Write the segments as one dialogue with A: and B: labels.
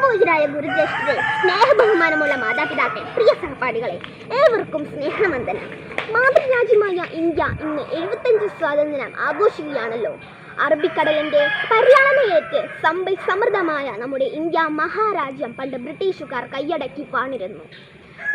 A: പരമപൂജ്യരായ ഗുരുജ്യേഷ്ഠരെ, സ്നേഹബഹുമാനമുള്ള മാതാപിതാക്കളെ, പ്രിയ സഹപാഠികളെ, ഏവർക്കും സ്നേഹവന്ദനം. മാതൃരാജ്യമായ ഇന്ത്യ ഇന്ന് 75 സ്വാതന്ത്ര്യം ആഘോഷിക്കുകയാണല്ലോ. അറബിക്കടലിന്റെ പര്യാളനയേറ്റ് സമ്പൽ സമൃദ്ധമായ നമ്മുടെ ഇന്ത്യ മഹാരാജ്യം പണ്ട് ബ്രിട്ടീഷുകാർ കൈയടക്കി വാണിരുന്നു.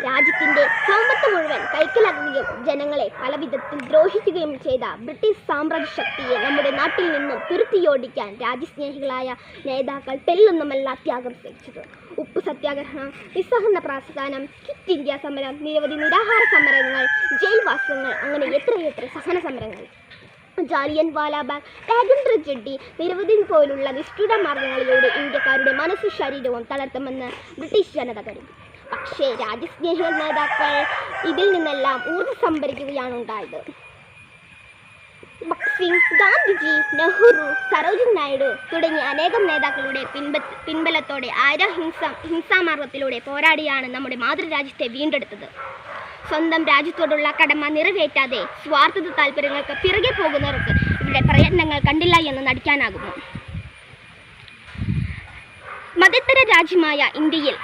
A: രാജ്യത്തിന്റെ സമ്പത്ത് മുഴുവൻ കൈക്കലാക്കുകയും ജനങ്ങളെ പലവിധത്തിൽ ദ്രോഹിക്കുകയും ചെയ്ത ബ്രിട്ടീഷ് സാമ്രാജ്യ ശക്തിയെ നമ്മുടെ നാട്ടിൽ നിന്നും തുരുത്തിയോടിക്കാൻ രാജ്യസ്നേഹികളായ നേതാക്കൾ തെല്ലൊന്നുമല്ല ത്യാഗം സഹിച്ചത്. ഉപ്പു സത്യാഗ്രഹം, നിസ്സഹകരണ പ്രസ്ഥാനം, ക്വിറ്റ് ഇന്ത്യ സമരം, നിരവധി നിരാഹാര സമരങ്ങൾ, ജയിൽവാസങ്ങൾ, അങ്ങനെ എത്രയെത്ര സഹന സമരങ്ങൾ. ജാലിയൻ വാലാബാഗ്, രാജേന്ദ്ര ജഡ്ഡി, നിരവധി പോലുള്ള നിഷ്ഠുര മാർഗങ്ങളിലൂടെ ഇന്ത്യക്കാരുടെ മനസ്സും ശരീരവും തളർത്തുമെന്ന് ബ്രിട്ടീഷ് ജനത കരുതി. പക്ഷേ രാജ്യസ്നേഹികൾ നേതാക്കൾ ഇതിൽ നിന്നെല്ലാം ഊർജ്ജം സംഭരിക്കുകയാണ് ഉണ്ടായത്. ഭഗത് സിംഗ്, ഗാന്ധിജി, നെഹ്റു, സരോജിനി നായിഡു തുടങ്ങിയ അനേകം നേതാക്കളുടെ പിൻബലത്തോടെ ഹിംസാമാർഗത്തിലൂടെ പോരാടിയാണ് നമ്മുടെ മാതൃരാജ്യത്തെ വീണ്ടെടുത്തത്. സ്വന്തം രാജ്യത്തോടുള്ള കടമ നിറവേറ്റാതെ സ്വാർത്ഥ താല്പര്യങ്ങൾക്ക് പിറകെ പോകുന്നവർക്ക് ഇവിടെ പ്രയത്നങ്ങൾ കണ്ടില്ല എന്ന് നടിക്കാനാകുമോ? മതേതര രാജ്യമായ ഇന്ത്യയിൽ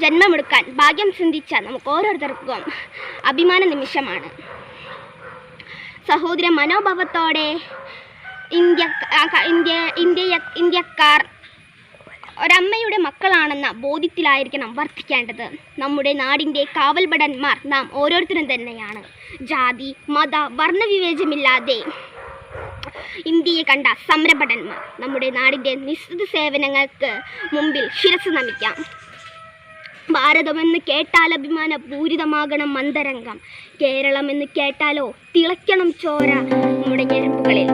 A: ജന്മമെടുക്കാൻ ഭാഗ്യം സിദ്ധിച്ച നമുക്ക് ഓരോരുത്തർക്കും അഭിമാന നിമിഷമാണ്. സഹോദര മനോഭാവത്തോടെ ഇന്ത്യക്കാർ ഒരമ്മയുടെ മക്കളാണെന്ന ബോധ്യത്തിലായിരിക്കണം വർദ്ധിക്കേണ്ടത്. നമ്മുടെ നാടിൻ്റെ കാവൽഭടന്മാർ നാം ഓരോരുത്തരും തന്നെയാണ്. ജാതി മത വർണ്ണവിവേചമില്ലാതെ ഇന്ത്യയെ കണ്ട സമരഭടന്മാർ. നമ്മുടെ നാടിൻ്റെ നിശ്ചിത സേവനങ്ങൾക്ക് മുമ്പിൽ ശിരസ് നമിക്കാം. ഭാരതമെന്ന് കേട്ടാൽ അഭിമാനപൂരിതമാകണം മന്ദരംഗം. കേരളമെന്ന് കേട്ടാലോ തിളയ്ക്കണം ചോര നമ്മുടെ ഞരമ്പുകളിൽ.